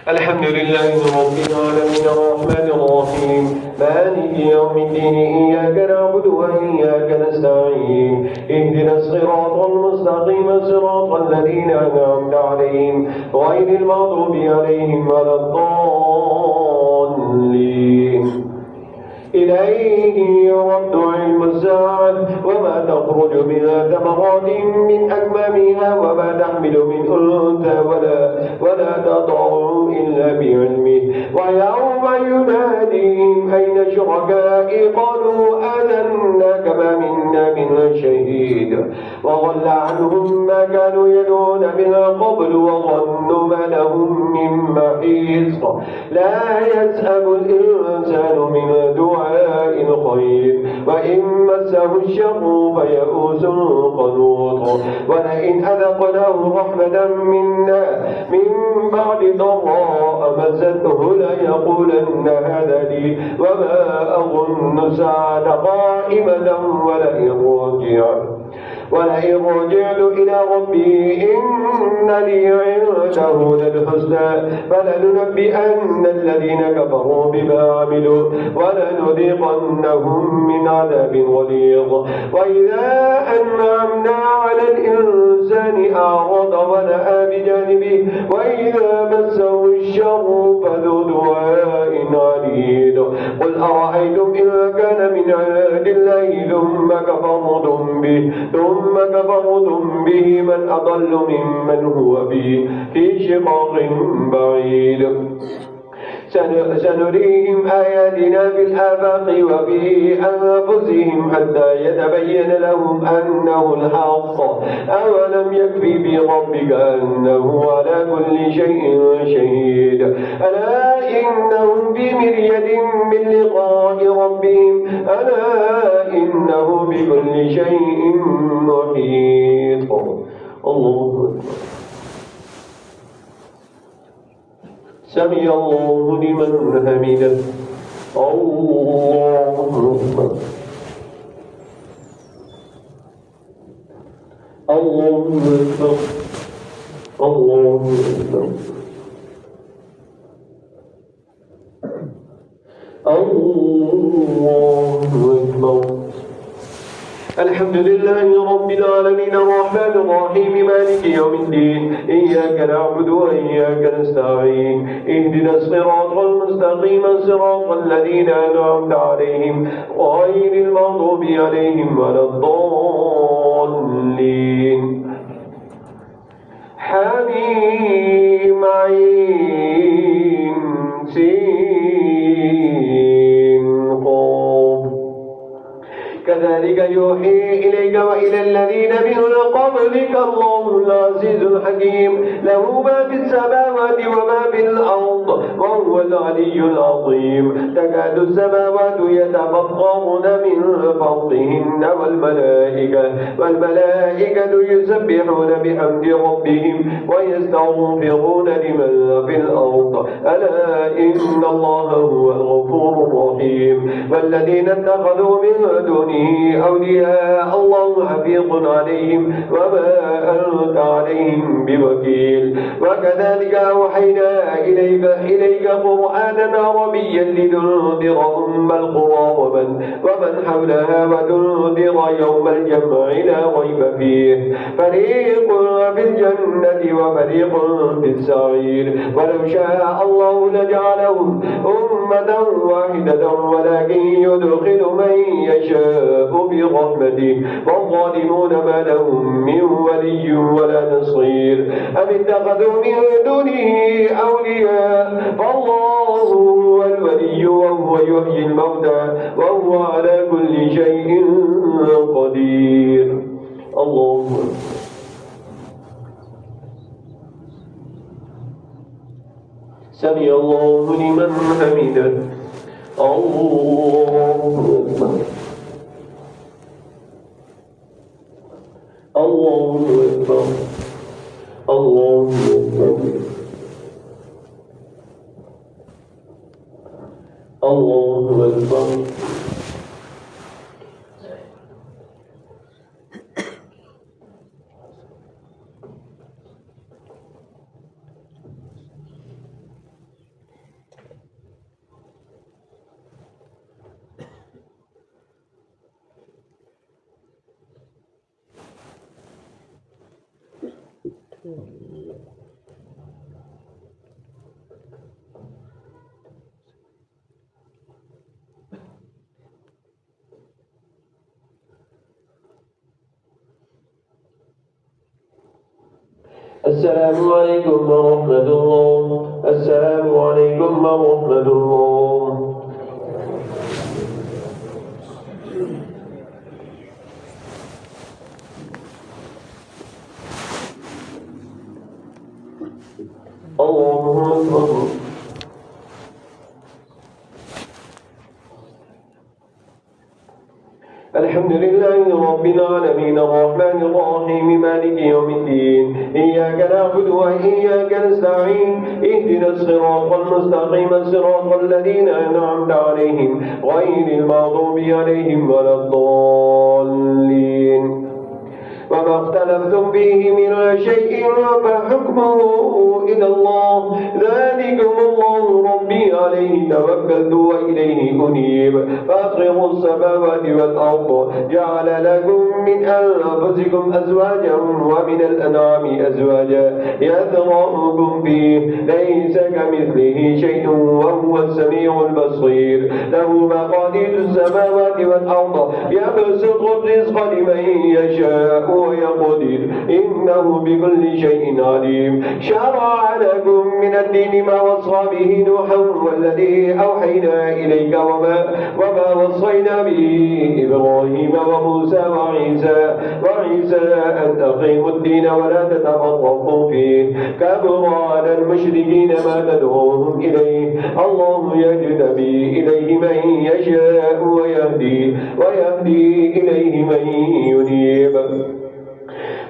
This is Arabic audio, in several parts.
الحمد لله رب العالمين الرحمن الرحيم مالك يوم الدين إياك نعبد وإياك نستعين اهدنا الصراط المستقيم صراط الذين أنعمت عليهم غير المغضوب عليهم ولا الضالين إليه يرد علم الساعة وما تخرج منها ثمرات من أكمامها وما تحمل من أنثى ولا تضع إلا بعلمه ويوم يناديهم أين شركائي قالوا آذناك ما منا من شهيد وضل عنهم ما كانوا يدعون من قبل وظنوا ما لهم من محيص لا يسأم الإنسان من دعاء الخير وإن مسه الشر فيئوس قنوط ولئن أذقناه رحمة منا من بعد ضراء مسته ليقولن هذا لي وما أظن الساعة قائمة ولئن رجعت إلى ربي إن لي عنده للحسنى فلننبئن الذين كفروا بما عملوا ولنذيقنهم من عذاب غليظ وإذا أنعمنا على الإنسان أعرض ونأى بجانبه وإذا مسه الشر فذو دعاء عنيد قل أرأيتم إن كان من عند الله ثم كفرتم به من أضل ممن هو في شقاق بعيد سنريهم آياتنا في الآفاق وفي أنفسهم حتى يتبين لهم أنه الحق أولم يكفي بربك أنه على كل شيء شهيد ألا إنهم بمرية من لقاء ربهم ألا إنه بكل شيء محيط الله أكبر سمع الله لمن حمده الله أكبر الله أكبر الله أكبر الله أكبر الحمد لله رب العالمين الرحمن الرحيم مالك يوم الدين إياك نعبد وإياك نستعين اهدنا الصراط المستقيم صراط الذين أنعمت عليهم غير المغضوب عليهم ولا الضالين حميم عين سين قاف كذلك يوحي إليك وإلى الذين من قبلك الله العزيز الحكيم له ما في السماوات وما في الأرض وهو العلي العظيم تكاد السماوات يتفطرن من فوقهن والملائكة يسبحون بحمد ربهم ويستغفرون لمن في الأرض ألا إن الله هو الغفور الرحيم والذين اتخذوا من دونه أولياء الله حفيظ عليهم وما أنت عليهم بوكيل وكذلك أوحينا إليك قرآنا عربيا لتنذر أم القرى ومن حولها وتنذر يوم الجمع لا ريب فيه فريق في الجنة وفريق في السعير ولو شاء الله لجعلهم أمة واحدة ولكن يدخل من يشاء برحمته والظالمون ما لهم من ولي ولا نصير أم اتخذوا من دونه أولياء فالله هو الولي وهو يحيي الموتى وهو على كل شيء قدير الله سمع الله لمن حمده الله أكبر الله أكبر الله أكبر الله أكبر السلام عليكم ورحمة الله. السلام عليكم ورحمة الله. الله أكبر. الحمد لله رب العالمين الرحمن الرحيم مالك يوم الدين إياك نعبد وإياك نستعين اهدنا الصراط المستقيم صراط الذين أنعمت عليهم غير المغضوب عليهم ولا الضالين. وما اختلفتم فيه من شيء فحكمه إلى الله ذلكم الله ربي عليه توكلت وإليه أنيب. فاطر السماوات والأرض جعل لكم من أنفسكم أزواجا ومن الأنعام أزواجا يذرأكم فيه ليس كمثله شيء وهو السميع البصير. له مقاليد السماوات والأرض يبسط الرزق لمن يشاء ويقدر إنه بكل شيء عليم. شرع لكم من الدين ما وصى به نوحا والذي أوحينا إليك وما وصينا به إبراهيم وموسى وعيسى أن أقيموا الدين ولا تتفرقوا فيه كبر على المشركين ما تدعوهم إليه. الله يجتبي إليه من يشاء ويهدي إليه من ينيب.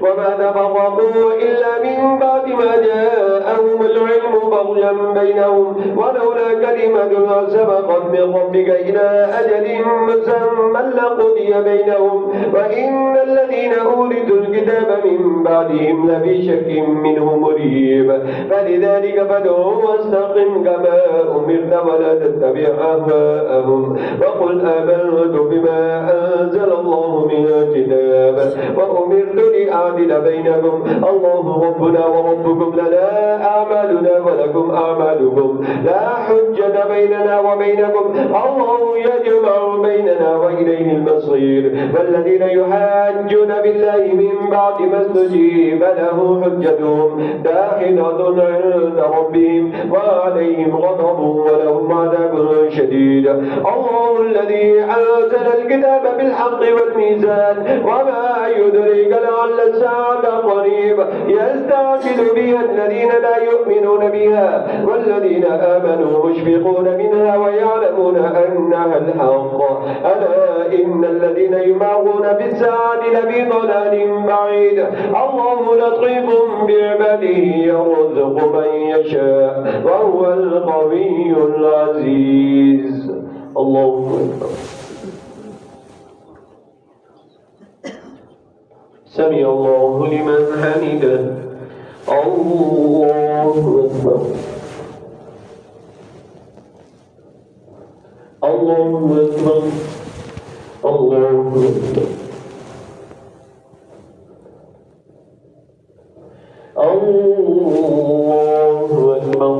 وما تفرقوا إلا من بعد ما جاءهم العلم بغيا بينهم ولولا كلمة سبقت من ربك إلى أجل مسمى لقضي بينهم وإن الذين أورثوا الكتاب من بعدهم لفي شك منه مريب. فلذلك فادع واستقم كما أمرت ولا تتبع أهواءهم وقل آمنت بما أنزل الله من كتاب وأمرت لأعدل بينكم الله ربنا وربكم لنا أعمالنا ولكم أعمالكم لا حجة بيننا وبينكم الله يجمع بيننا وإليه المصير. والذين يحاجون بالله من بعد ما استجيب له حجتهم داخلة عند ربهم وعليهم غضب ولهم عذاب شديد. الله الذي أنزل الكتاب بالحق والميزان وما يدريك لعل الساعة قريب يستعجل بها الذين لا يؤمنون بها والذين آمنوا مشفقون منها ويعلمون أنها الحق. ألا إن الذين يمارون بالساعة لفي ضلال بعيد. الله لطيف بعباده يرزق من يشاء وهو القوي العزيز. الله أكبر. سمع الله لمن حمده. الله أكبر. الله أكبر. الله أكبر. الله أكبر.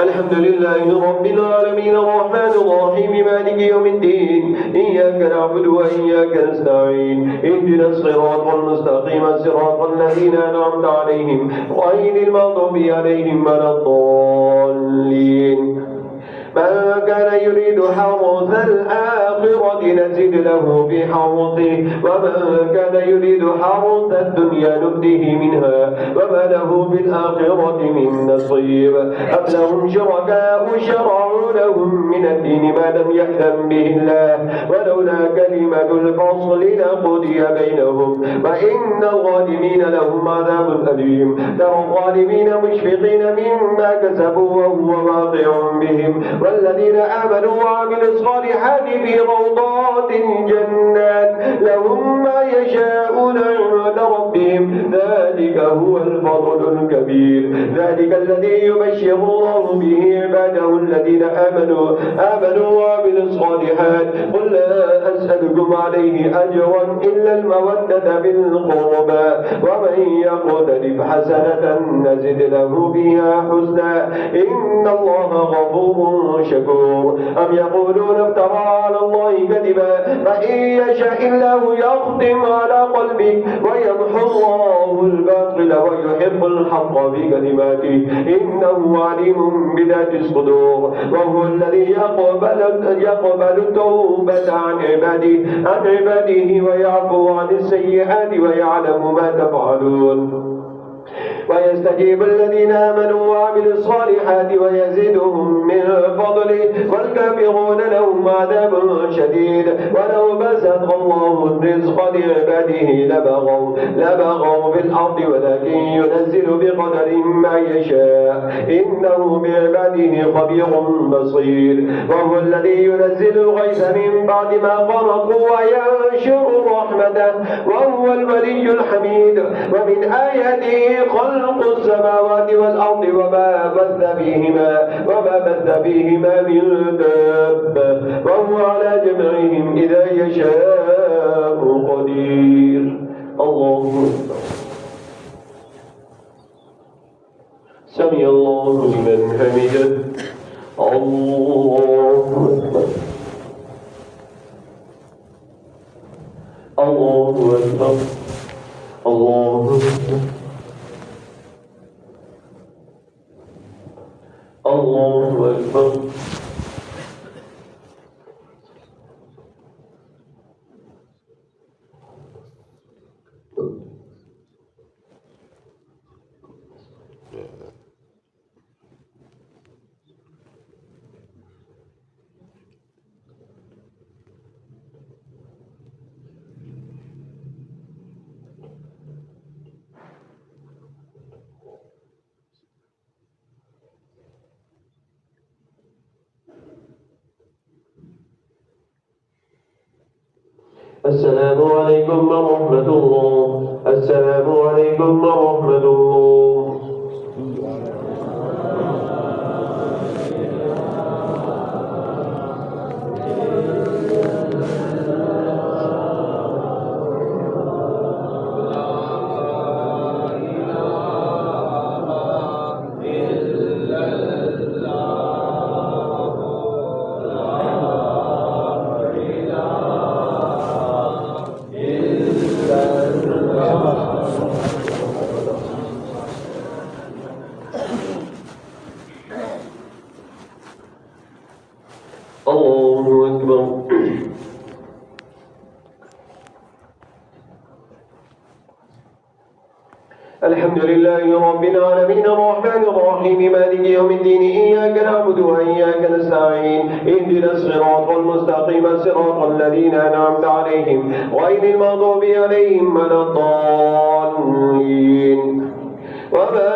الحمد لله رب العالمين الرحمن الرحيم مالك يوم الدين إياك نعبد وإياك نستعين اهدنا الصراط المستقيم صراط الذين أنعمت عليهم غير المغضوب عليهم ولا الضالين. من كان يريد حرث الآخرة نزد له في حرثه ومن كان يريد حرث الدنيا نؤته منها وما له بالآخرة من نصيب. أم لهم شركاء شرعوا لهم من الدين ما لم يأذن به الله ولولا كلمة الفصل لقضي بينهم وإن الظالمين لهم عذاب أليم. ترى الظالمين مشفقين مما كسبوا وهو واقع بهم والذين آمنوا وعملوا الصالحات في روضات الجنات لهم ما يشاءون عند ربهم ذلك هو الفضل الكبير. ذلك الذي يبشر الله به عباده الذين آمنوا وعملوا الصالحات. قل لا أسألكم عليه أجرا إلا المودة بالقربى ومن يقترف حسنة نزد له بها حسنا إن الله غفور شكور. أم يقولون افترى على الله كذبا فإن يشاء الله يختم على قلبك ويمحو الله الباطل ويحب الحق بكلماته إنه عليم بذات الصدور. وهو الذي يقبل التوبة عن عباده ويعفو عن السيئات ويعلم ما تفعلون ويستجيب الذين آمنوا وعملوا الصالحات ويزيدهم من فضله والكافرون لهم عذاب شديد. ولو بسط الله الرزق لعباده لبغوا في الأرض ولكن ينزل بقدر ما يشاء إنه بعباده خبير بصير. وهو الذي ينزل الغيث من بعد ما قنطوا وينشر رحمته وهو الولي الحميد. ومن آياته خلق السماوات والأرض وما بث فيهما من دابة وهو على جمعهم إذا يشاء قدير. الله أكبر. سمع الله لمن حمده. الله أكبر. الله أكبر. الله أكبر. الله أكبر. السلام عليكم ورحمة الله. السلام عليكم ورحمة الله. الله أكبر. الحمد لله رب العالمين الرحمن الرحيم مالك يوم الدين إياك نعبد وإياك نستعين اهدنا الصراط المستقيم صراط الذين أنعمت عليهم غير المغضوب عليهم ولا الضالين. وما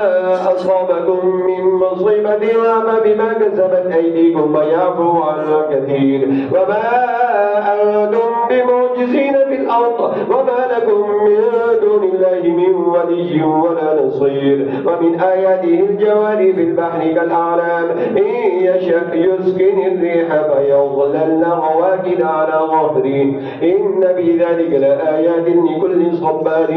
أصابكم من مصيبة فبما كسبت أيديكم ويعفو عن كثير. وما أنتم بمعجزين في الأرض وما لكم من دون الله من ولي ولا نصير. ومن آياته الجوار في البحر كالأعلام إن يشأ يسكن الريح فيظللن رواكد على ظهره إن في ذلك لآيات لكل صبار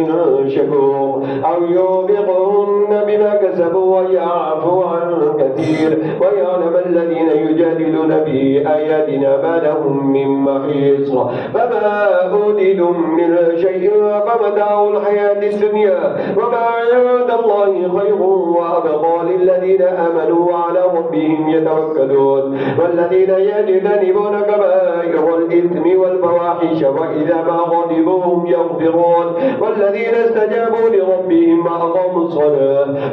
شكور. أو يوبقهم بما كسبوا ويعفو عن كثير. ويعلم الذين يجادلون في آياتنا ما لهم من محيص. فما أوتيتم من شيء فمتاع الحياة الدنيا وما عند الله خير وأبقى للذين آمنوا وعلى ربهم يتوكلون. والذين يجتنبون كبائر الإثم والفواحش وإذا ما غضبوا هم يغفرون. والذين استجابوا لربهم وأقاموا الصلاة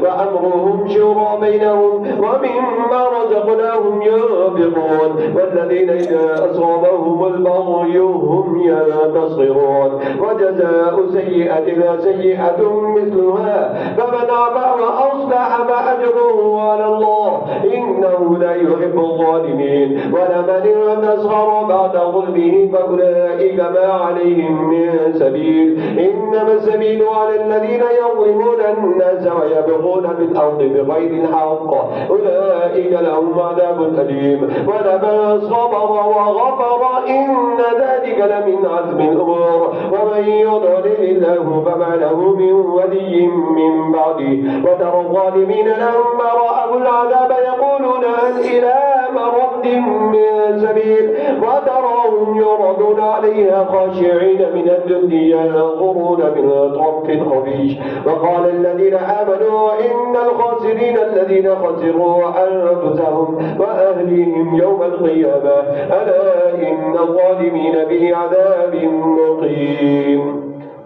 وأمرهم شورى بينهم ومما رزقناهم ينفقون. والذين إذا أصابهم البغي هم ينتصرون. وجزاء سيئة سيئة مثلها فمن عفا وأصلح فأجره أجره على الله إنه لا يحب الظالمين. ولمن انتصر بعد ظلمه فأولئك ما عليهم من سبيل إنما السبيل على الذين يظلمون الناس ويبغون في الأرض بغير الحق أولئك لهم عذاب أليم. ولمن صبر وغفر إن ذلك لمن عزم الأمور. ومن يضلل الله فما له من ولي من بعده. وترى الظالمين لما رأوا العذاب يقولون هل إلى مرد من سبيل وتراهم يردون عليها خاشعين من الدنيا ينظرون من طرف خفيش. وقال الذين آمنوا إن الخاسرين الذين خسروا أنفسهم وأهليهم يوم القيامة ألا إن الظالمين به عذاب مقيم.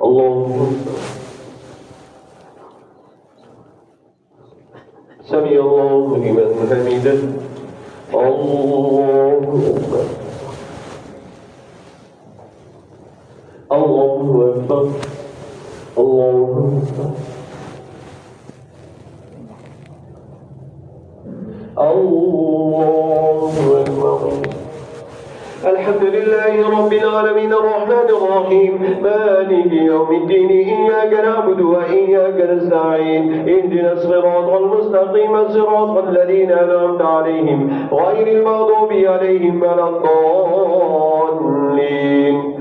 اللهم سمع الله لمن حمده. الله أكبر. الله أكبر. الله أكبر. الله أكبر. الحمد لله رب العالمين الرحمن الرحيم مالك يوم الدين إياك نعبد وإياك نستعين اهدنا الصراط المستقيم صراط الذين أنعمت عليهم غير المغضوب عليهم ولا الضالين.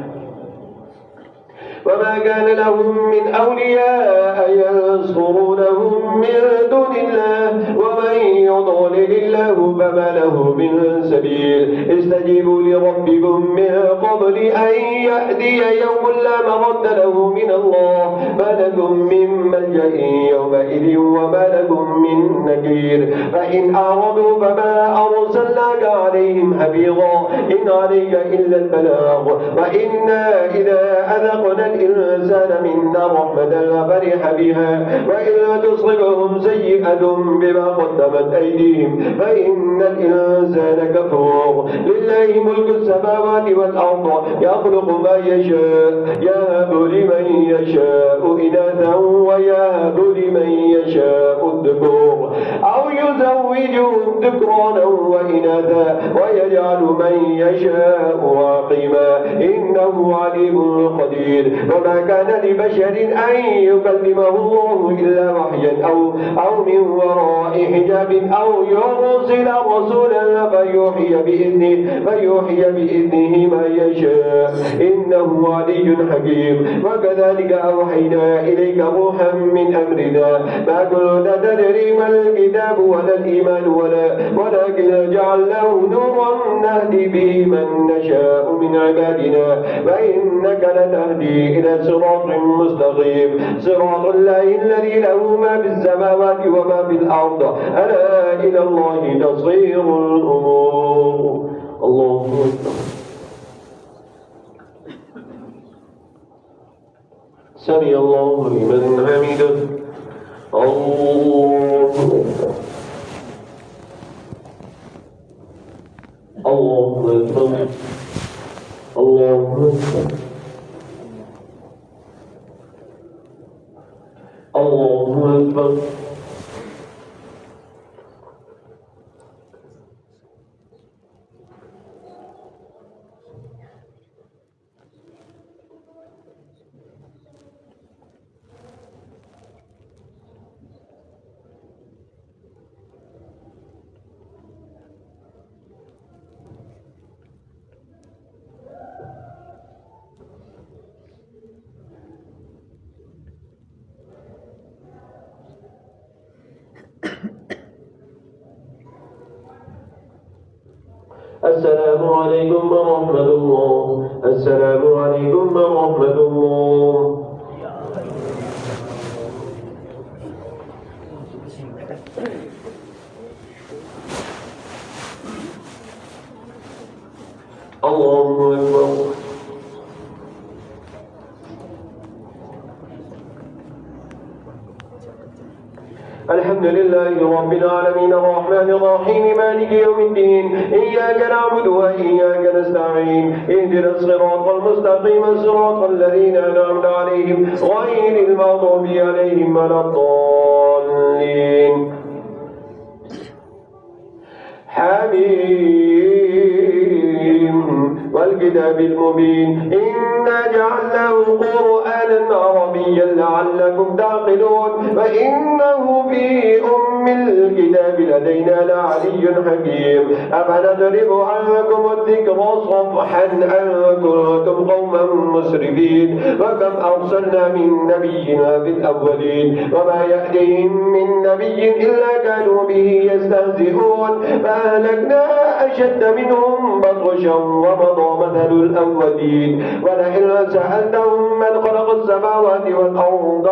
وما كان لهم من أولياء ينصرونهم من دون الله ومن يضلل الله فما له من سبيل. استجيبوا لربكم من قبل أن يأتي يوم لا مرد له من الله ما لكم من ملجأ يومئذ وما لكم من نكير. فإن أعرضوا فما أرسلناك عليهم حفيظا إن عليك إلا البلاغ. وإنا إذا أذقنا الإنسان منا رحمة فرح بها وإن تصبهم سيئة بما قدمت أيديهم فإن الإنسان كفور. لله ملك السماوات والأرض يخلق ما يشاء يهب لمن يشاء إناثا ويهب لمن يشاء الذكور أو يزوجهم ذكرانا وإناثا ويجعل من يشاء عقيما إنه عليم قدير. وما كان لبشر أن يكلمه الله إلا وحيا أو من وراء حجاب أو يرسل رسولا فيوحي بإذنه ما يشاء إنه علي حكيم. وكذلك أوحينا إليك روحا من أمرنا ما كنت تدري ما الكتاب ولا الإيمان ولكن جعلناه نورا نهدي به من نشاء من عبادنا وإنك لتهدي إلى صراط مستقيم صراط الله الذي له ما في السماوات وما في الأرض ألا إلى الله تصير الأمور. الله أكبر. سمع الله لمن حمده. الله أكبر. الله أكبر. الله أكبر. الله أكبر. السلام عليكم ورحمة الله. السلام عليكم ورحمة الله. الله أكبر. الحمد لله رب العالمين الرحمن الرحيم مالك يوم الدين إياك نعبد وإياك نستعين اهدنا الصراط المستقيم صراط الذين أنعمت عليهم غير المغضوب عليهم ولا الضالين. حميم والكتاب المبين إنا جعلناه قرآنا عربيا لعلكم تعقلون وإنه في أم الكتاب لدينا لعلي حكيم أفنضرب عنكم الذكر صفحا أن كنتم قوما مسرفين وكم أرسلنا من نبينا في الأولين وما يأتيهم من نبي إلا كانوا به يستهزئون فأهلكنا أشد منهم بطشا ومضى مثل الأولين ولئن سألتهم من خلق السماوات والأرض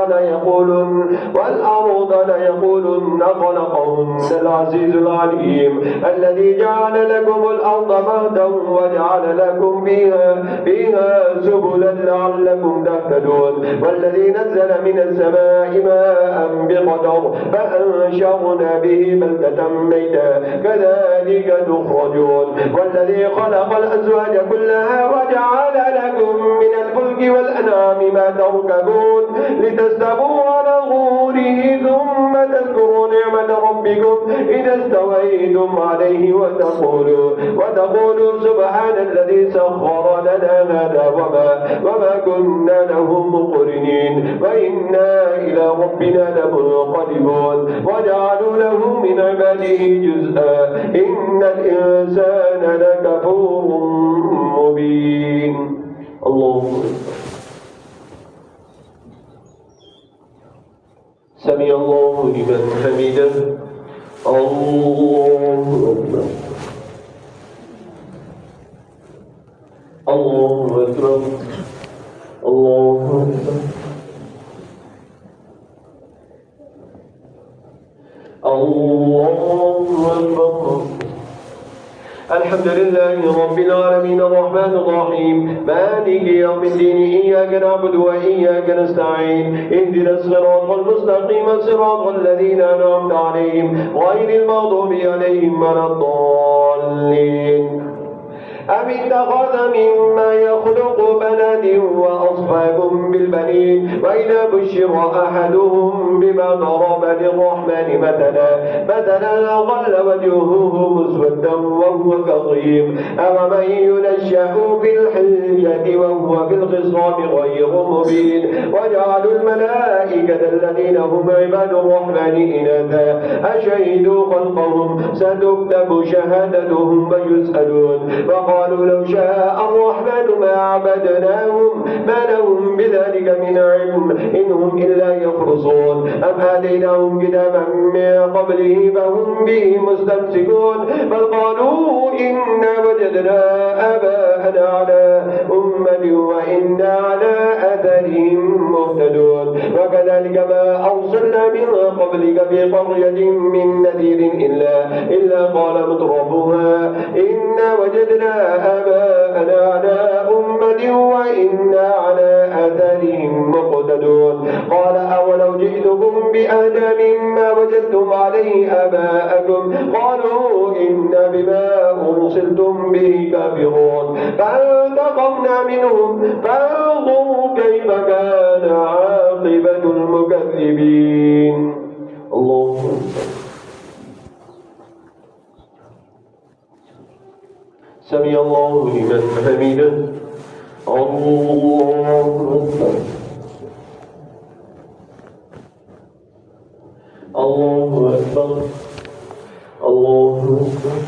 ليقولن خلقهن العزيز العليم الذي جعل لكم الأرض مهدا وجعل لكم فيها سبلا لعلكم تهتدون والذي نزل من السماء ماء بقدر فأنشرنا به بلدة ميتا كذلك تخرجون والذي خلق الأزواج كلها وجعل لكم من الفلك والأنعام ما تركبون لتستووا على ظهوره ثم تذكروا نعمة ربكم إذا استويتم عليه وتقولوا سبحان الذي سخر لنا هذا وما كنا له مقرنين وإنا إلى ربنا لمنقلبون وجعلوا له من عباده جزءا إن الإنسان لكفور مبين. الله سمع الله لمن حمده. الله أكبر. الله أكبر. الله أكبر. الله أكبر. الحمد لله رب العالمين الرحمن الرحيم مالك يوم الدين إياك نعبد وإياك نستعين اهدنا الصراط المستقيم صراط الذين أنعمت عليهم غير المغضوب عليهم ولا الضالين. أم اتخذ مما يخلق بنات وأصفاكم بالبنين وإذا بشر أحدهم بما ضرب للرحمن مثلا ظل وجهه مسودا وهو كظيم أومن ينشأ في الحلية وهو في الخصام غير مبين وجعلوا الملائكة الذين هم عباد الرحمن إناثا أشهدوا خلقهم ستكتب شهادتهم ويسألون قالوا لو شاء الرحمن ما عبدناهم ما لهم بذلك من علم إن هم إلا يخرصون أم آتيناهم كتابا من قبله فهم به مستمسكون بل قالوا إنا وجدنا آباءنا على أمة وإنا على آثارهم مهتدون وكذلك ما أرسلنا من قبلك في قرية من نذير إلا قال مترفوها إنا وجدنا آباءنا على أمة وإنا على آثارهم مقتدون قال أولو جئتكم بأهدى مما وجدتم عليه آباءكم قالوا إنا بما أرسلتم به كافرون فانتقمنا منهم فانظروا كيف كان عاقبة المكذبين. الله سمع الله لمن حمده. الله أكبر. الله أكبر. الله أكبر.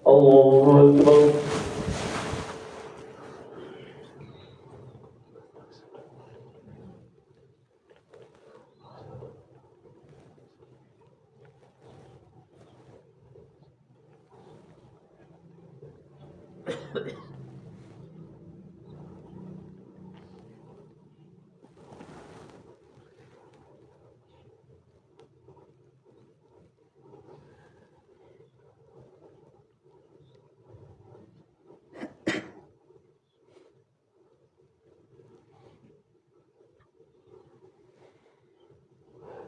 الله أكبر.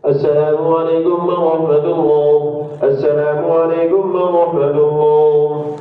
السلام عليكم ورحمة الله. السلام عليكم ورحمة الله.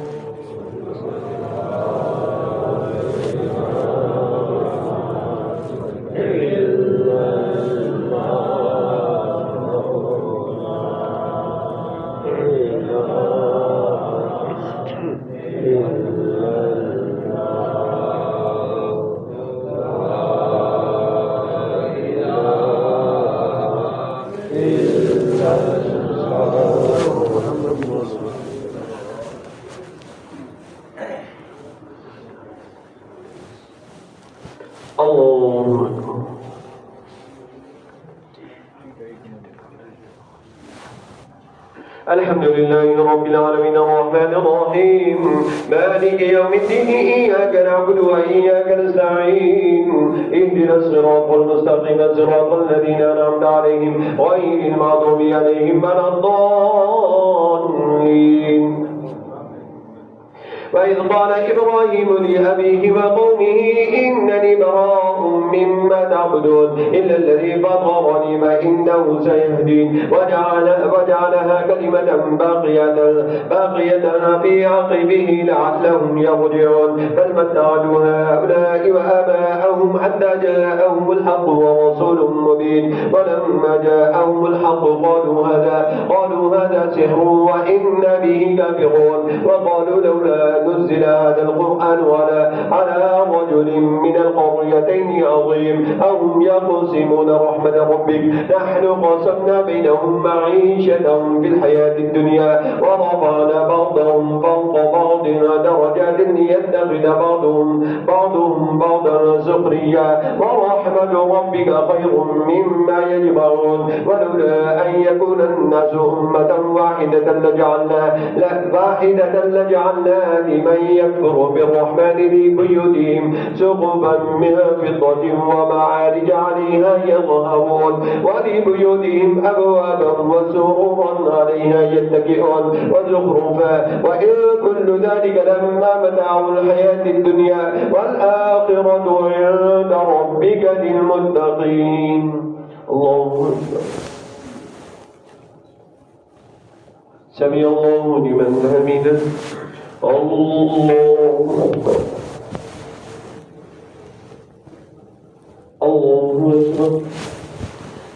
الحمد لله رب العالمين الرحمن الرحيم مالك يوم الدين إياك نعبد وإياك نستعين اهدنا الصراط المستقيم صراط الذين أنعمت عليهم غير المغضوب عليهم ولا الضالين. وإذ قال إبراهيم لأبيه وقومه إنني براء مما تعبدون إلا الذي فطرني فإنه سيهدين وجعلها كلمة باقية في عقبه لعلهم يرجعون بل متعوا هؤلاء وآباءهم حتى جاءهم الحق ورسول مبين ولما جاءهم الحق قالوا هذا سحر وإنا به كافرون وقالوا لولا نزل هذا القرآن على رجل من القريتين عظيم أهم يقسمون رحمة ربك نحن قسمنا بينهم معيشتهم في الحياة الدنيا ورفعنا بعضهم فوق بعض درجات ليتخذ بعضهم بعضا سخريا ورحمة ربك خير مما يجمعون ولولا أن يكون الناس أمة واحدة لجعلنا لمن يكفر بالرحمن لبيوتهم سقفا من فضة ومعارج عليها يظهرون ولبيوتهم أبوابا وسرورا عليها يتكئون وزخرفا وإن كل ذلك لما متاع الحياة الدنيا والآخرة عند ربك للمتقين. الله أكبر. سمع الله لمن حمده. الله أكبر. الله أكبر.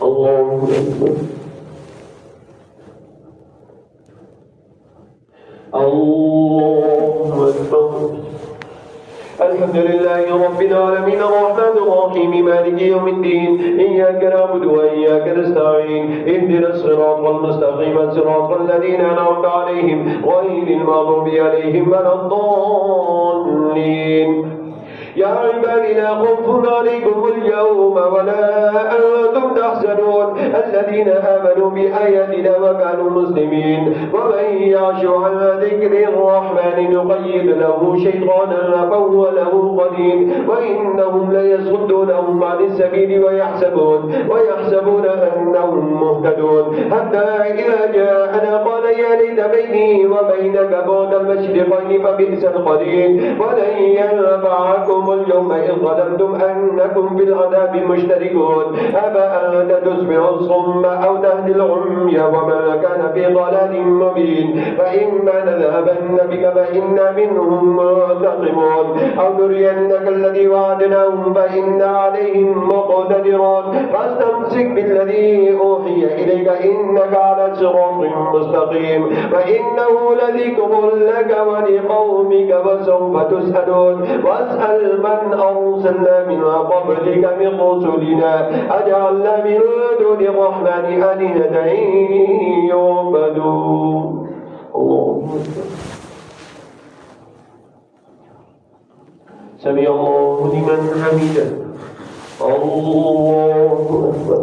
الله أكبر. الله أكبر. الحمد لله رب العالمين الرحمن الرحيم مالك يوم الدين إياك نعبد وإياك نستعين اهدنا الصراط المستقيم صراط الذين أنعمت عليهم غير المغضوب عليهم ولا الضالين. يا عبادي لا خوف عليكم اليوم ولا أنتم تحزنون الذين آمنوا بآياتنا وكانوا مسلمين ومن يعش عن ذكر الرحمن نقيد له شيطانا فهو له قرين وإنهم ليصدونهم عن السبيل ويحسبون أنهم مهتدون حتى إذا جاءنا قال يا ليت بيني وبينك بعد المشرقين فبئس القرين ولن ينفعكم اليوم إذ ظلمتم أنكم في العذاب مشتركون أفأنت تسمع الصم أو تهدي العمي وما كان في ضلال مبين فإما نذهبن بك فإنا منهم منتقمون أو نرينك الذي وعدناهم فإنا عليهم مقتدرون فاستمسك بالذي أوحي إليك إنك على صراط مستقيم وإنه لذكر لك ولقومك وسوف تسألون واسأل من أرسلنا من قبلك من رسلنا أجعلنا من دون الرحمن آلهة يعبدون. الله سمع الله لمن حمده. الله أكبر.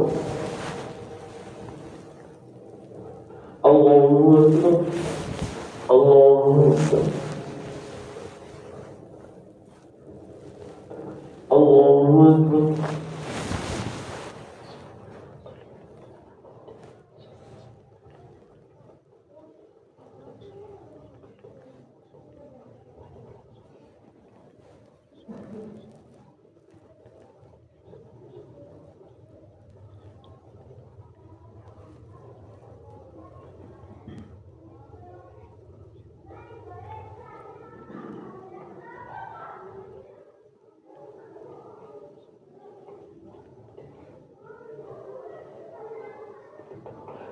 الله أكبر. الله أكبر. الله أكبر.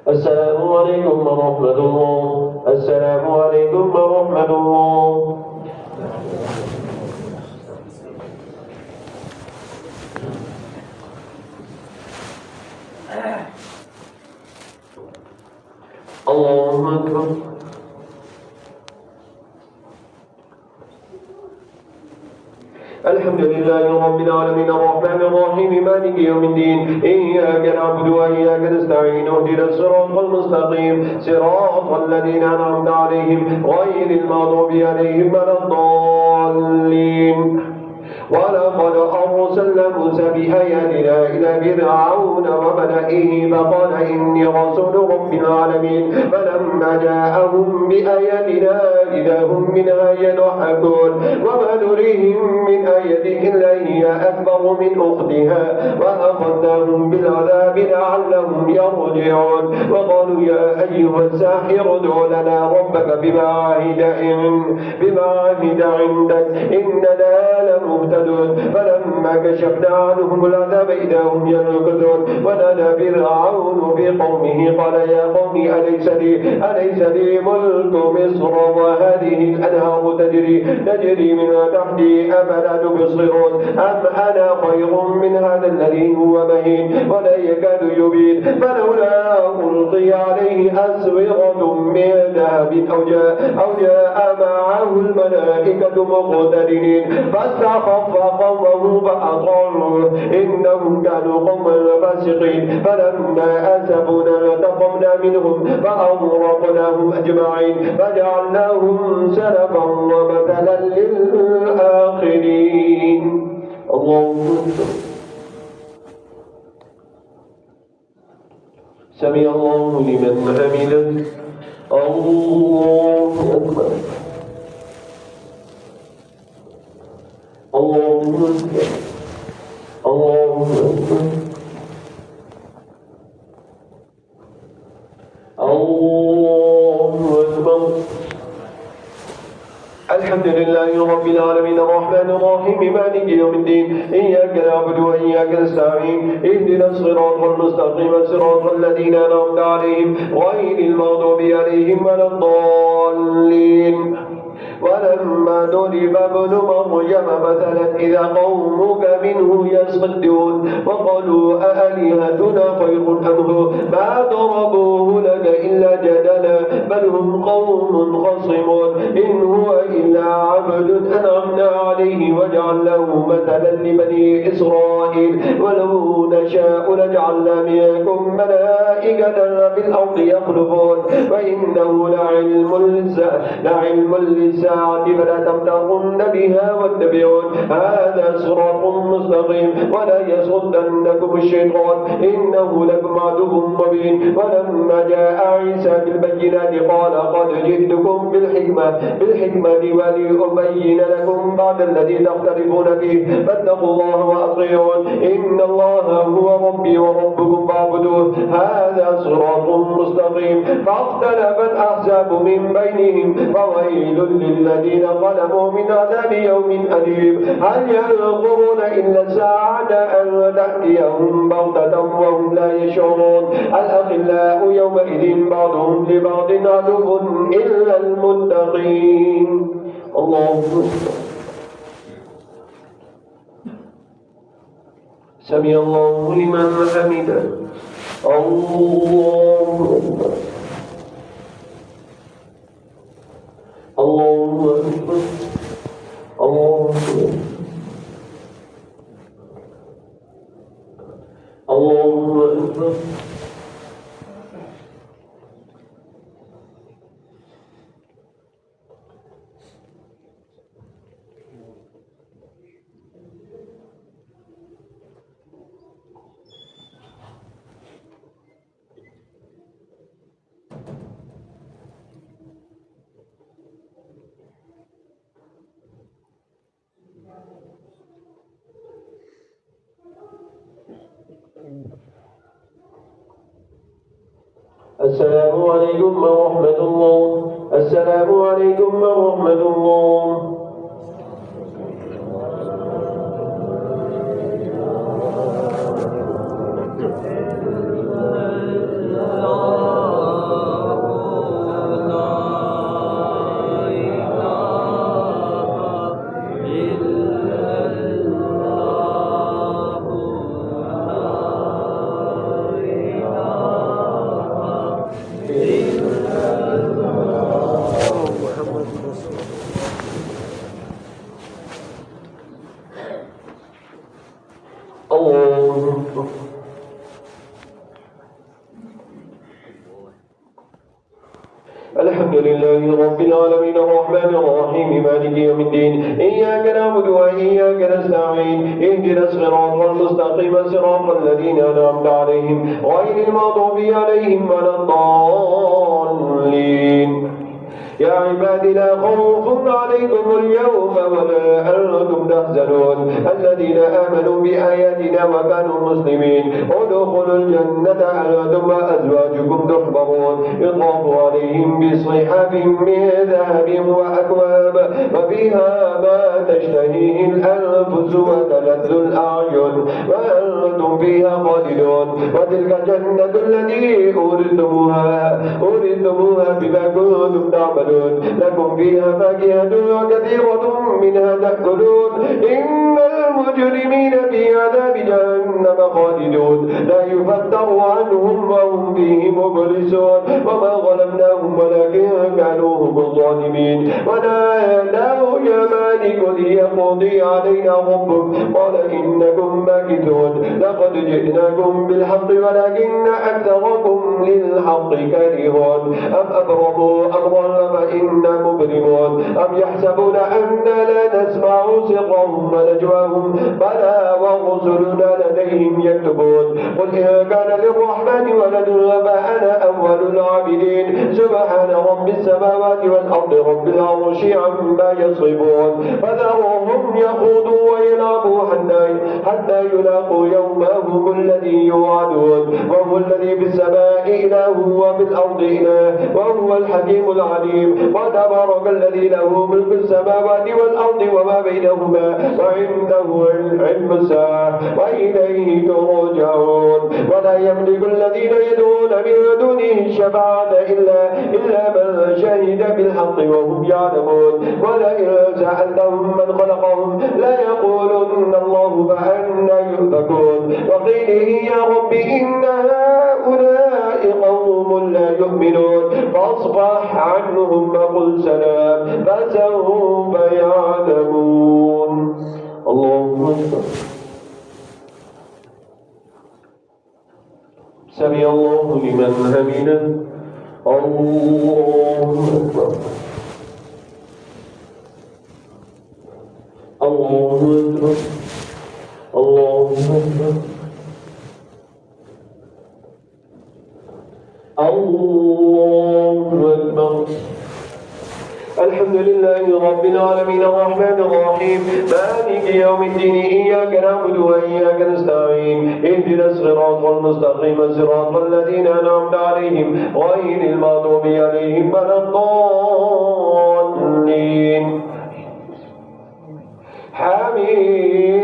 السلام عليكم ورحمة الله. السلام عليكم ورحمة الله. الله أكبر. الحمد لله رب العالمين الرحمن الرحيم مالك يوم الدين إياك نعبد وإياك نستعين اهدنا الصراط المستقيم صراط الذين أنعمت عليهم غير المغضوب عليهم ولا الضالين ولقد أرسلنا موسى بآياتنا إلى فرعون وملئه فقال إني رسول رب العالمين فلما جاءهم بآياتنا إذا هم منها يضحكون وما نريهم من آية إلا هي أكبر من أختها وأخذناهم بالعذاب لعلهم يرجعون وقالوا يا أيها الساحر ادع لنا ربك بما عهد عندك إننا لمهتدون فلما كشفنا عنهم العذاب إذا هم ينكثون ونادى فرعون في قومه قال يا قوم أليس لي ملك مصر وهذه الأنهار تجري من تحتي أفلا تبصرون أم أنا خير من هذا الذي هو مهين ولا يكاد يبين فلولا ألقي عليه أسورة من ذهب أو جاء معه الملائكة مقترنين فاستخف قومه فأطاعوه إنهم كانوا قوما فاسقين فلما آسفونا انتقمنا منهم فأغرقناهم أجمعين فجعلناهم سلفا ومثلا للآخرين. اللهم سمع الله لمن حمده. الله أكبر. الله أكبر. الله أكبر. الله أكبر. الحمد لله رب العالمين الرحمن الرحيم مالك يوم الدين إياك نعبد وإياك نستعين اهدنا الصراط المستقيم صراط الذين أنعمت عليهم غير المغضوب عليهم ولا الضالين. ولما ضرب ابن مريم مثلا إذا قومك منه يصدون وقالوا أآلهتنا خير أم هو ما ضربوه لك إلا جدلا بل هم قوم خصمون إن هو إلا عبد أنعمنا عليه وجعلناه مثلا لبني إسرائيل ولو نشاء لجعلنا منكم ملائكة في الأرض يخلفون وإنه لعلم للساعة فلا تمترن بها واتبعون هذا صراط مستقيم ولا يصدنكم الشيطان إنه لكم عدو مبين. ولما جاء عيسى بالبينات قال قد جئتكم بالحكمة ولأبين لكم بعد الذي تختلفون فيه فاتقوا الله وأطيعون إن الله هو ربي وربكم فاعبدوه هذا صراط مستقيم. فاختلف الأحزاب من بينهم فويل للذين ظلموا من عذاب يوم أليم. هل ينظرون إلا الساعة أن تأتيهم بغتة وهم لا يشعرون الأخلاء يومئذ بعضهم لبعض عدو إلا المتقين. الله أكبر. سمع الله لمن حمده. الله أكبر. الله أكبر. الله أكبر. الله أكبر. السلام عليكم ورحمة الله. السلام عليكم ورحمة الله. الحمد لله رب العالمين الرحمن الرحيم مالك يوم الدين إياك نعبد وإياك نستعين اهدنا الصراط المستقيم صراط الذين أنعمت عليهم غير المغضوب عليهم ولا الضالين يا عبادي لا خوف عليكم اليوم ولا أنتم تحزنون الذين آمنوا بآياتنا وكانوا مسلمين ادخلوا الجنة أنتم وأزواجكم تحبرون يطاف عليهم بصحاف من ذهب وأكواب وفيها ما تشتهيه الأنفس وتلذ الأعين وأنتم فيها خالدون وتلك الجنة التي أورثتموها بما كنتم تعملون لكم فيها فاكهة وكثيرة منها تأكلون إن المجرمين في عذاب جهنم خالدون لا يفتر عنهم وهم فيه مبلسون وما ظلمناهم ولكن كانوا هم الظالمين ونادوا يا مالك ليقضي علينا ربك قال إنكم ماكثون لقد جئناكم بالحق ولكن أكثركم للحق كارهون أم أبرموا أمرا فإنا مبرمون أم يحسبون أننا لا نسمع سرهم ونجواهم بلى ورسلنا لديهم يكتبون قل إن كان للرحمن ولد فأنا أول العابدين سبحان رب السماوات والأرض رب العرش عما يصفون فذرهم يخوضوا ويلعبوا حتى يلاقوا يومهم الذي يوعدون وهو الذي في السماء إله وفي الأرض إله وهو الحكيم العليم وتبارك الذي له ملك السماوات والأرض وما بينهما وعنده علم الساعة وإليه ترجعون ولا يملك الذين يدعون من دونه الشفاعة إلا من شهد بالحق وهم يعلمون ولئن سألتهم من خلقهم لا يقولن الله فأنا يؤفكون وقيله يا رب إن هؤلاء قوم لا يؤمنون فاصفح عنهم وقل سلام فسوف يعلمون اللهم اكبر سمع الله لمن حمده الله أكبر الله أكبر الله أكبر الله أكبر الحمد لله رب العالمين الرحمن الرحيم مالك يوم الدين إياك نعبد وإياك نستعين اهدنا الصراط المستقيم صراط الذين أنعمت عليهم غير المغضوب عليهم ولا الضالين حميم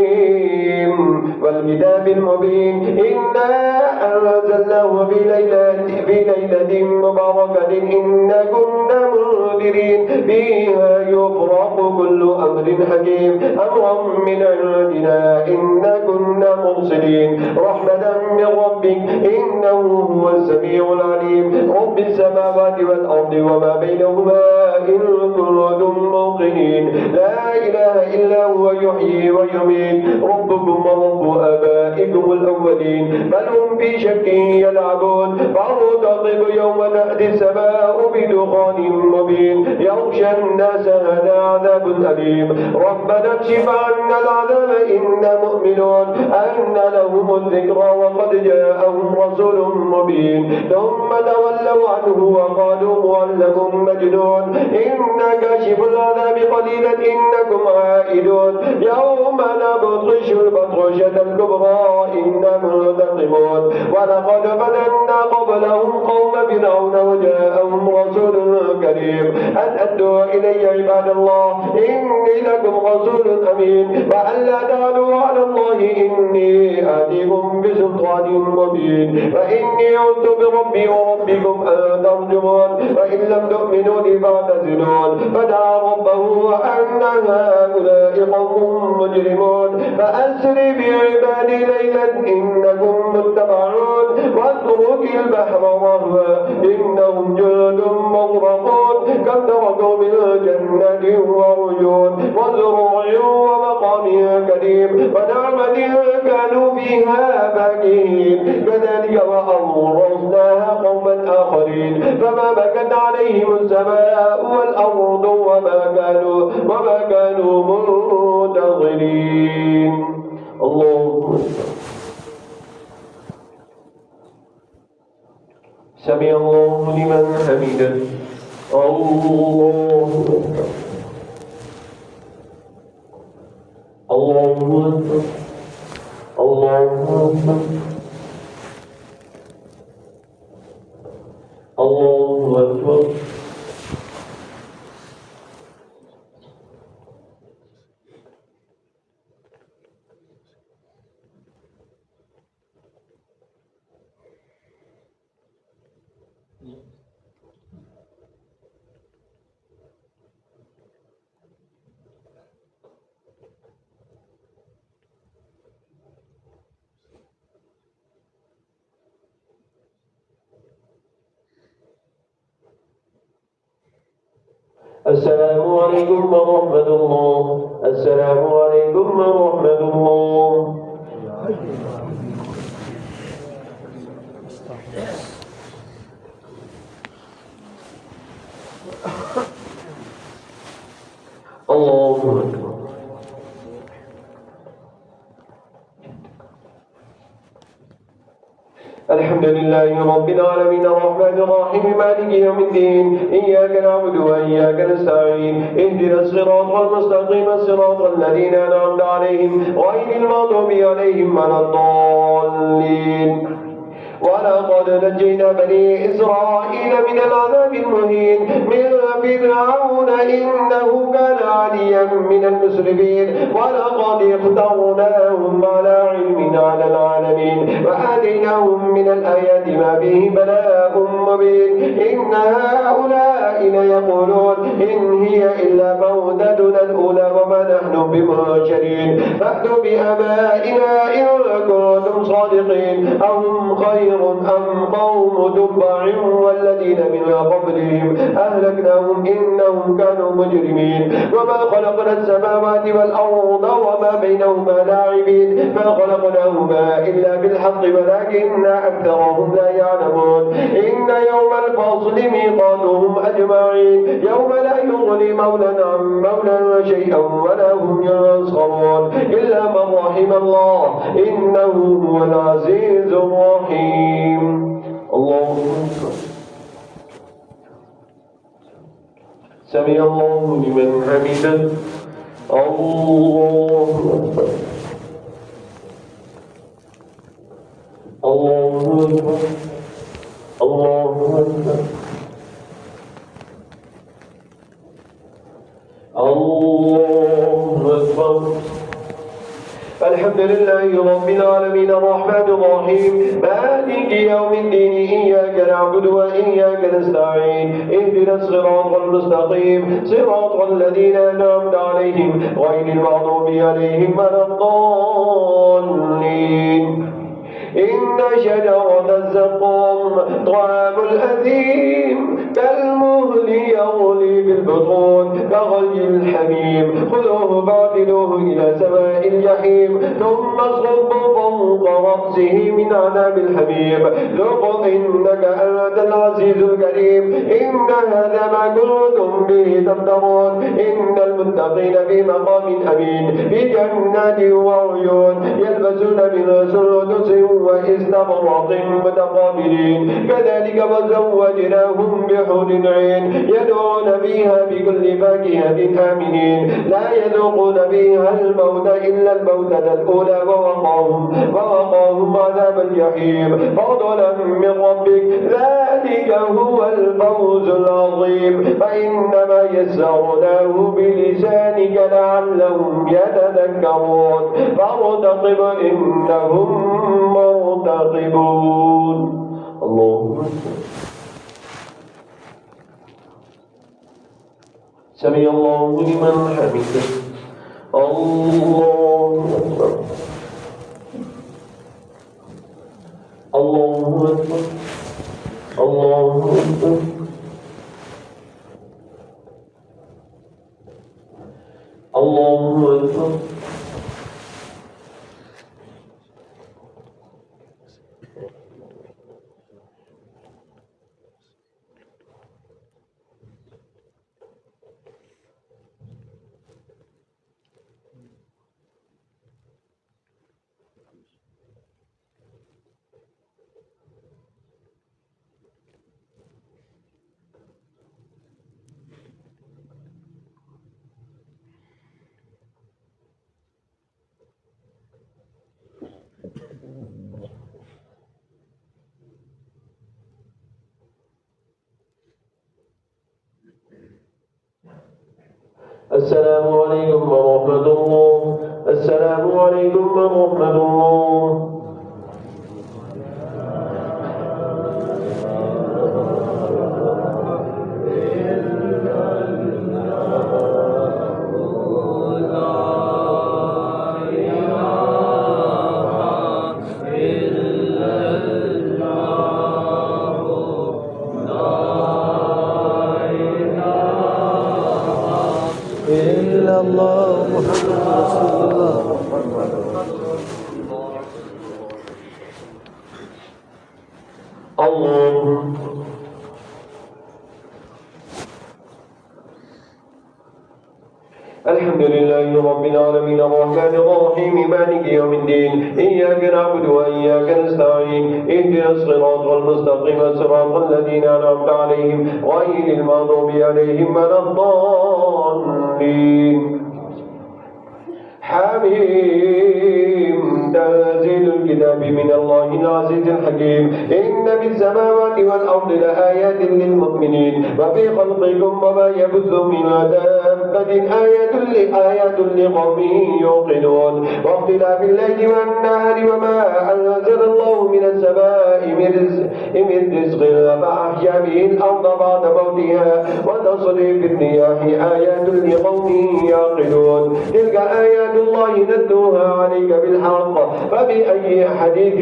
والكتاب المبين إنا أنزلناه في ليلة مباركة إنا كنا منذرين فيها يفرق كل أمر حكيم أمرا من عندنا إنا كنا مرسلين رحمة من ربك إنه هو السميع العليم رب السماوات والأرض وما بينهما إن كنتم موقنين لا إله إلا هو يحيي ويميت ربكم ورب آبائكم الأولين بل هم في شك يلعبون فارتقب يوم تأتي السماء بدخان مبين يغشى الناس هذا عذاب أليم ربنا اكشف عنا العذاب إنا مؤمنون أن لهم الذكرى وقد جاءهم رسول مبين ثم تولوا عنه وقالوا معلم مجنون إنا كاشف العذاب قليلا إنكم عائدون يوم نبطش البطشة الكبرى إنا منتقمون ولقد فتنا قبلهم قوم فرعون وجاءهم رسول كريم أن أدوا إلي عباد الله إني لكم رسول أمين وألا تعلوا على الله إني آتيكم بسلطان مبين وإني عذت بربي وربكم أن ترجمون وإن لم تؤمنوا لي فاعتزلون فدعا ربه أن هؤلاء قوم مجرمون فأسر بعبادي ليلا إنكم متبعون واترك البحر رهوا إنهم جند مغرقون كم تركوا من جنات وعيون وزروع ومقام كريم ونعمة كانوا فيها فاكهين كذلك وأورثناها قوما آخرين المرسلين فما بكت عليهم السماء والأرض وما كانوا منتظرين. الله سمع الله لمن حمده. الله أكبر. الله أكبر. الله أكبر. الله أكبر. السلام عليكم ورحمة الله. السلام عليكم ورحمة الله. الله أكبر. الحمد لله رب العالمين الرحمن الرحيم مالك يوم الدين إياك نعبد وإياك نستعين اهدنا الصراط المستقيم صراط الذين أنعمت عليهم غير المغضوب عليهم ولا الضالين. ولقد نجينا بني إسرائيل من العذاب المهين من فرعون إنه كان عاليا من المسرفين ولقد اخترناهم على علم على العالمين وآتيناهم من الآيات ما فيه بلاء مبين. إن هؤلاء ليقولون إن هي إلا موتتنا الأولى وما نحن بمنشرين فأتوا بآبائنا إن كنتم صادقين أهم خير أم قوم تبع والذين من قبلهم أهلكناهم إنهم كانوا مجرمين. وما خلقنا السماوات والأرض وما بينهما لاعبين ما خلقناهما إلا بالحق ولكن أكثرهم لا يعلمون. إن يوم الفصل ميقاتهم أجمعين يوم لا يغني مولى عن مولى شيئا ولا هم ينصرون إلا من رحم الله إنه هو العزيز الرحيم. الله أكبر. سمع الله لمن حمده. الله أكبر. الله أكبر. الله أكبر. الله أكبر. الحمد لله رب العالمين الرحمن الرحيم مالك يوم الدين إياك نعبد وإياك نستعين اهدنا الصراط المستقيم صراط الذين أنعمت عليهم غير المغضوب عليهم ولا الضالين. إن شجرة الزقوم طعام الأثيم كالمهل يغلي بالبطون كغلي الحميم خذوه فاعتلوه إلى سواء الجحيم ثم اصبوا فوق رأسه من عذاب الحميم ذق إنك أنت العزيز الكريم. إن هذا ما كنتم به تفترون إن المتقين في مقام أمين في جنات وعيون يلبسون من سندس وإستبرق متقابلين كذلك وزوجناهم بحور عين يدعون فيها بكل فاكهة آمنين لا يذوقون فيها الموت إلا الموتة الأولى ووقاهم عذاب الجحيم فضلا من ربك ذلك هو الفوز العظيم. فإنما يسرناه بلسانك لعلهم يتذكرون فارتقب إنهم مرتقبون. الله سمع الله لمن حمده. الله أكبر. الله أكبر. الله أكبر. الله أكبر. السلام عليكم ورحمة الله. السلام عليكم ورحمة الله. الله محمد رسول الله. الله الحمد لله رب العالمين الرحمن الرحيم مالك يوم الدين إياك نعبد وإياك نستعين اهدنا الصراط المستقيم صراط الذين أنعمت عليهم غير المغضوب عليهم ولا الضالين. حميم تنزيل الكتاب من الله العزيز الحكيم. إن في السماوات والأرض لآيات للمؤمنين وفي خلقكم وما يبث من دابة آيات لقوم يوقنون واختلاف الليل والنهار وما أنزل الله من السماء من رزق فأحيا به الأرض بعد موتها وتصريف الرياح آيات لقوم يعقلون. تلك آيات الله نتلوها عليك بالحق فبأي حديث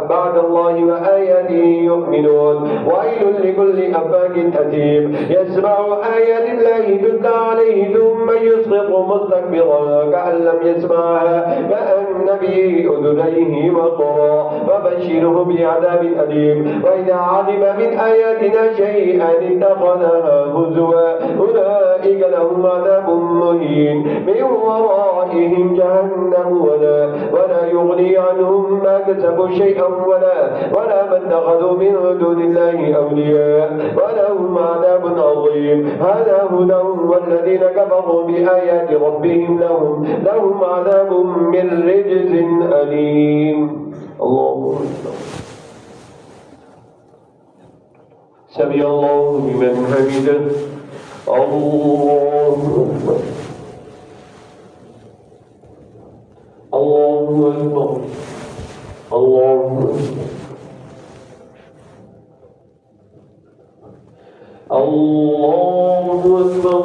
بعد الله وآياته يؤمنون. ويل لكل أفاك أثيم يسمع آيات الله تتلى عليه ثم يصدق مستكبرا كأن لم يسمعها كأن في أذنيه وقرا فبشره بعذاب أليم. وإذا علم من آياتنا شيئا اتخذها هزوا أولئك لهم عذاب مهين من ورائهم جهنم ولا يغني عنهم ما كسبوا شيئا ولا ما اتخذوا من دون الله أولياء ولهم عذاب عظيم. هذا هدى والذين كفروا بآيات ربهم لهم عذاب من رجز أليم. الله أكبر. سمع الله لمن حمده. الله أكبر. الله أكبر. الله أكبر. الله أكبر.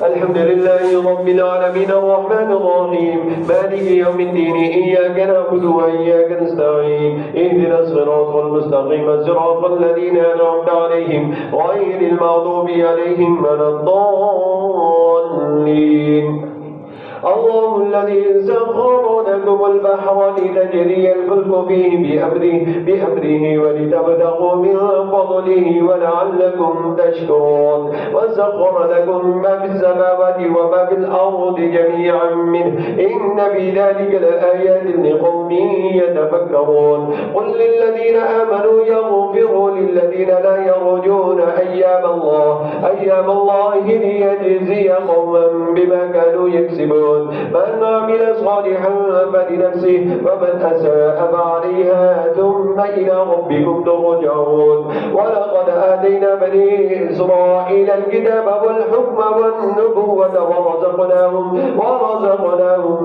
الحمد لله رب العالمين الرحمن الرحيم مالك يوم الدين إياك نعبد وإياك نستعين اهدنا الصراط المستقيم صراط الذين أنعمت عليهم غير المغضوب عليهم ولا الضالين. الله الذي سخر لكم البحر لتجري الفلك فيه بأمره ولتبتغوا من فضله ولعلكم تشكرون. وسخر لكم ما في السماوات وما في الأرض جميعا منه إن في ذلك لآيات لقوم يتفكرون. قل للذين آمنوا يغفروا للذين لا يرجون أيام الله ليجزي قوما بما كانوا يكسبون. من عمل صالحا فلنفسه ومن أساء فعليها ثم إلى ربكم ترجعون. ولقد آتينا بني إسرائيل الكتاب والحكم والنبوة ورزقناهم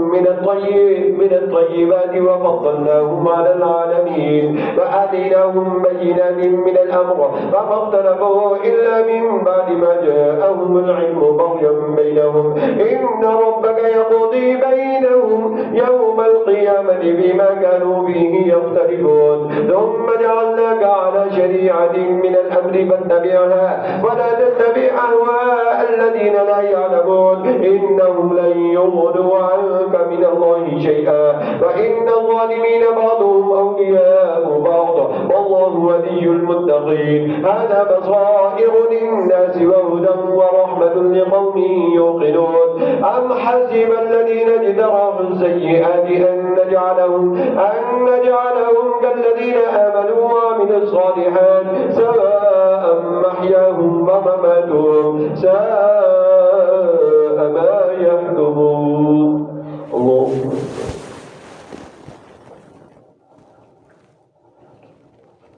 من الطيبات وفضلناهم على العالمين وآتيناهم بينات من الأمر فما اختلفوا إلا من بعد ما جاءهم العلم بغيا بينهم. إن ربك يقضي بينهم يوم القيامة بما كانوا فيه يختلفون. ثم جعلناك على شريعة من الأمر فاتبعها ولا تتبع أهواء الذين لا يعلمون إنهم لن يغنوا عنك من الله شيئا وإن الظالمين بعضهم أولياء بعض والله ولي المتقين. هذا بصائر للناس وهدى ورحمة لقوم يوقنون. أم حسب الذين اجترحوا السيئات أن نجعلهم كالذين آمنوا وعملوا الصالحات سواء محياهم ومماتهم ساء ما يحكمون. الله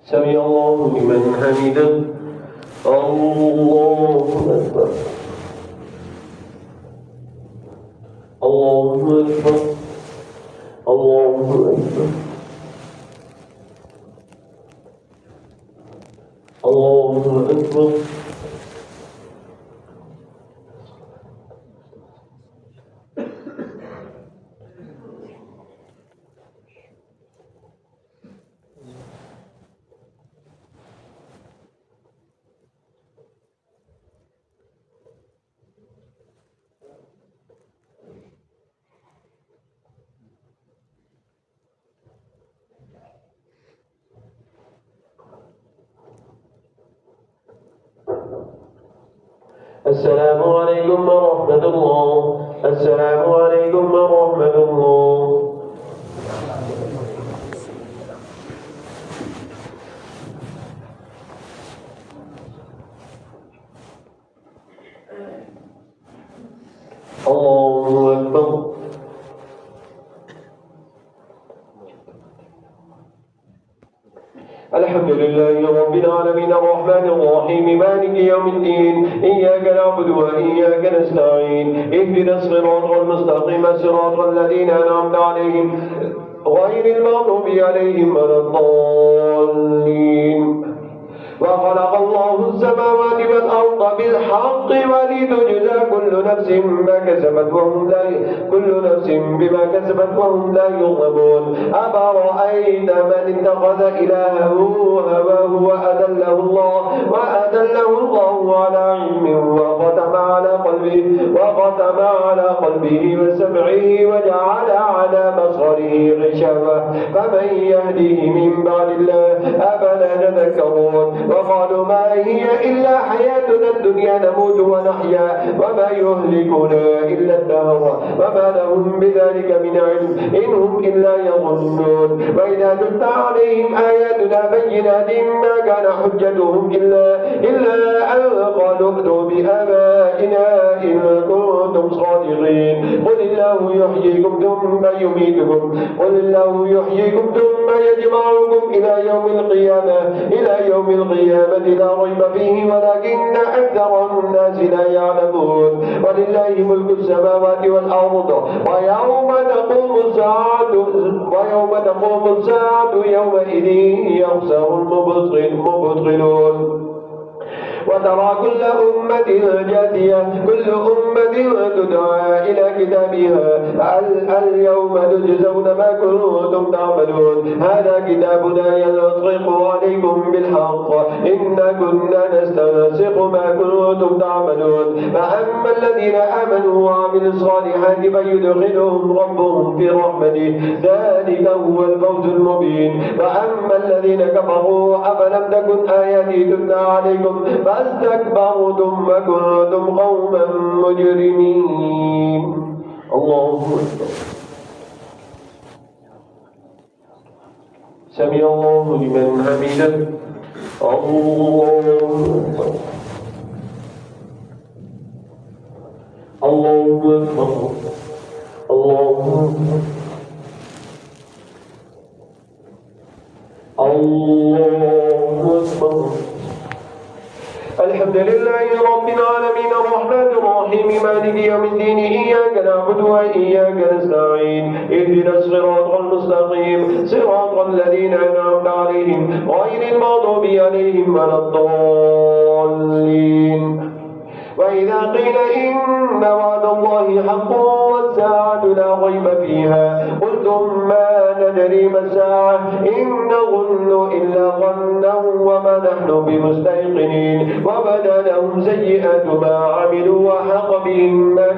سمع الله لمن حمده. الله أكبر الله أكبر الله أكبر الله أكبر. السلام عليكم ورحمة الله. السلام عليكم ورحمة الله. الله أكبر. الحمد لله رب العالمين الرحمن الرحيم مالك يوم الدين إياك نعبد وإياك نستعين اهدنا الصراط المستقيم صراط الذين أنعمت عليهم غير المغضوب عليهم ولا الضالين. وخلق الله السماوات والأرض بالحق ولتجزى كل نفس بما كسبت وهم لا يظلمون. أفرأيت من اتخذ إلهه هواه وأدله الله على علم وختم على قلبه وسمعه وجعل على بصره غشاوة فمن يهديه من بعد الله أفلا تذكرون. وقالوا ما هي إلا حياتنا الدنيا نموت ونحيا وما يهلكنا إلا الدهر وما لهم بذلك من علم إن هم إلا يظنون. وإذا تتلى عليهم آياتنا بينات ما كان حجتهم إلا أن قالوا ائتوا بآبائنا إن كنتم صادقين. قل الله يحييكم ثم يميتكم يجمعكم إلى يوم القيامة لا ريب فيه ولكن أكثر الناس لا يعلمون. ولله ملك السماوات والأرض ويوم تقوم الساعة يومئذ يخسر المبطلون. وترى كل أمة جاثية كل أمة تدعى إلى كتابها اليوم تجزون ما كنتم تعملون. هذا كتابنا ينطق عليكم بالحق إنا كنا نستنسخ ما كنتم تعملون. فأما الذين آمنوا وعملوا الصالحات فيدخلهم ربهم في رحمته ذلك هو الفوز المبين. وأما الذين كفروا أفلم تكن آياتي تتلى عليكم فاستكبرتم وكنتم قوما مجرمين. الله أكبر. سمع الله لمن حمده. الله أكبر. الله أكبر. الله أكبر. الله أكبر. الحمد لله رب العالمين الرحمن الرحيم مالك يوم الدين إياك نعبد وإياك نستعين اهدنا الصراط المستقيم صراط الذين أنعمت عليهم غير المغضوب عليهم ولا الضالين. وإذا قيل إن وعد الله حق والساعة لا ريب فيها قلتم ما ندري ما الساعة إن نظن إلا ظنا وما نحن بمستيقنين. وبدا لهم سيئات ما عملوا وحاق بهم ما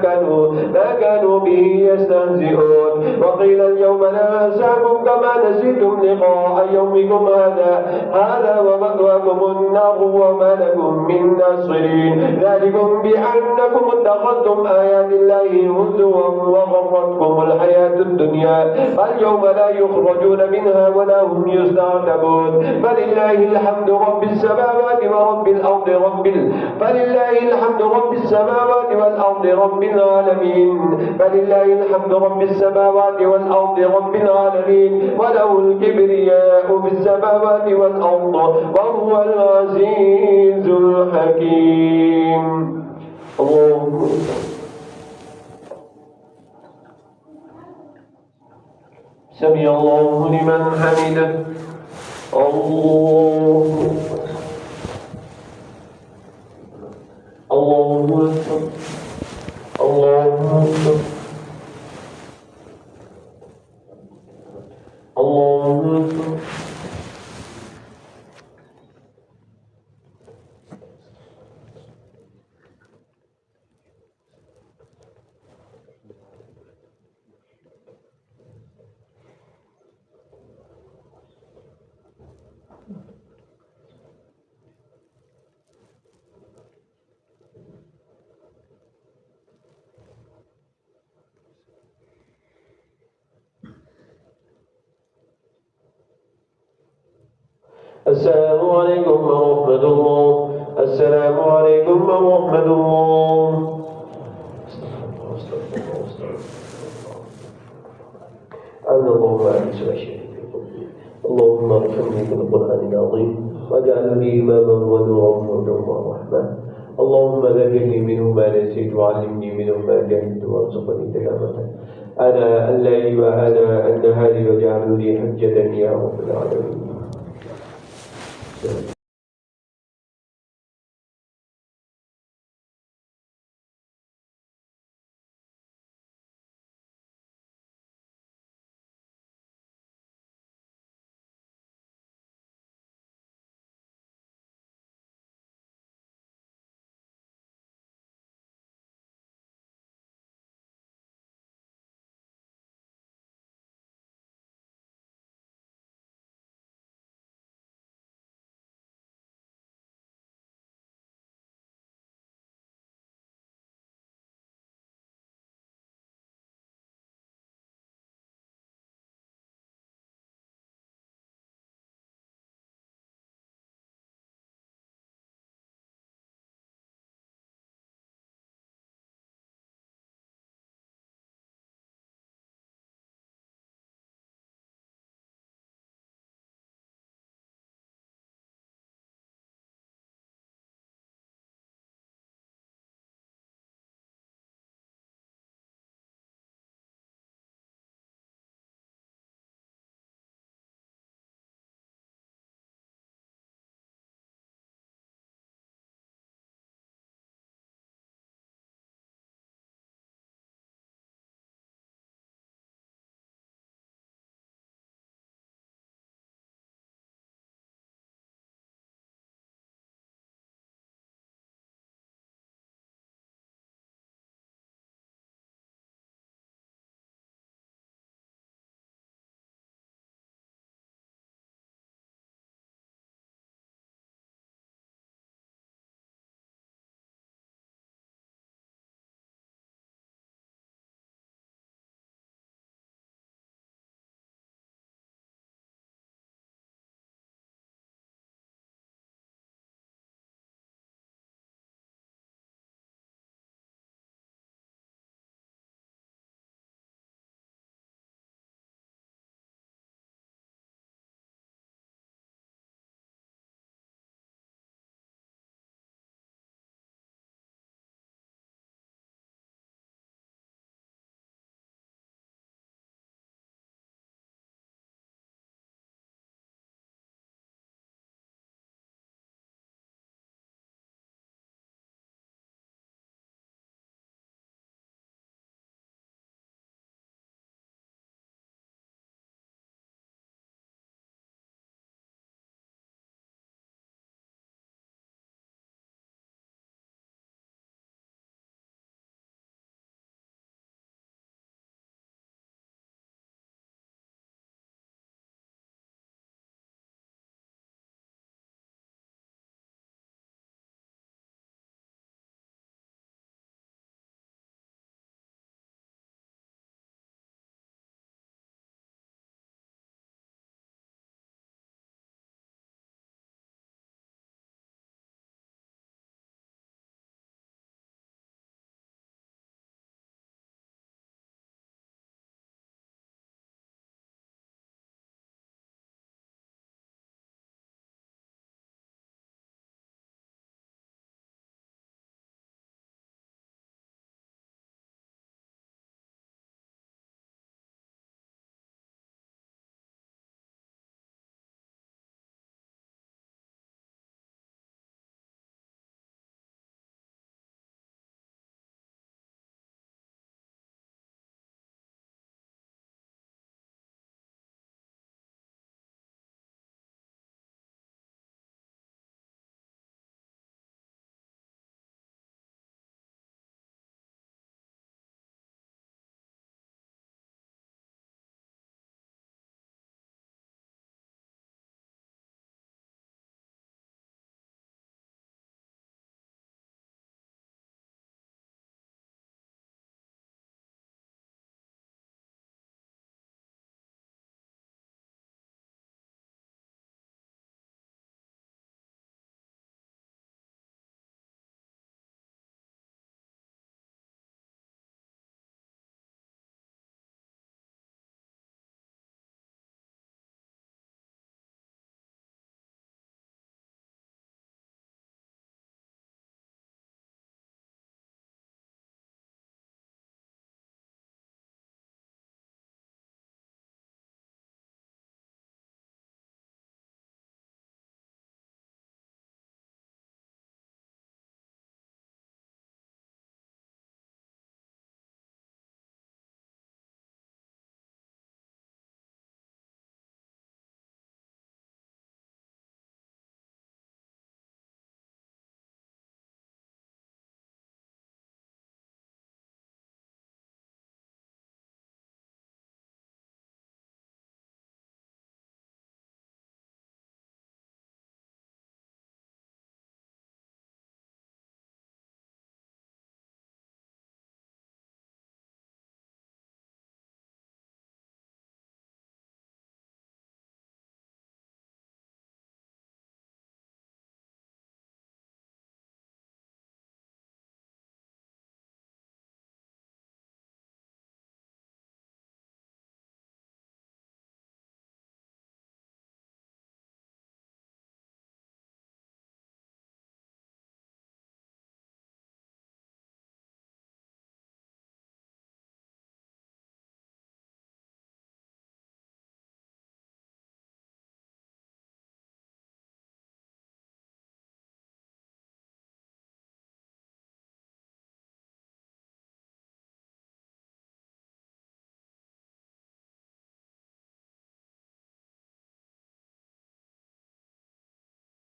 كانوا به يستهزئون. وقيل اليوم ننساكم كما نسيتم لقاء يومكم هذا ومأواكم النار وما لكم من ناصرين. ذلكم بأنكم اتخذتم آيات الله هزوا وغرتكم الحياة الدنيا فاليوم لا يخرجون منها ولا هم يستعتبون. فلله الحمد رب السماوات ورب الأرض فلله الحمد رب السماوات والأرض رب العالمين فلله الحمد رب السماوات والأرض رب العالمين وله الكبرياء في السماوات والأرض وهو العزيز الحكيم. اللهم سمع الله لمن حمده. الله أكبر. الله أكبر. الله أكبر. السلام عليكم ورحمة الله. السلام عليكم ورحمة الله. أعوذ الله وأعوذ بالله. اللهم ارحمني بالقرآن العظيم واجعلني إماما ونورا وهدى ورحمة. اللهم ذكرني منه ما نسيت وعلمني منه ما جهلت وارزقني تلاوته آناء الليل وآناء النهار واجعله لي حجة يا رب العالمين.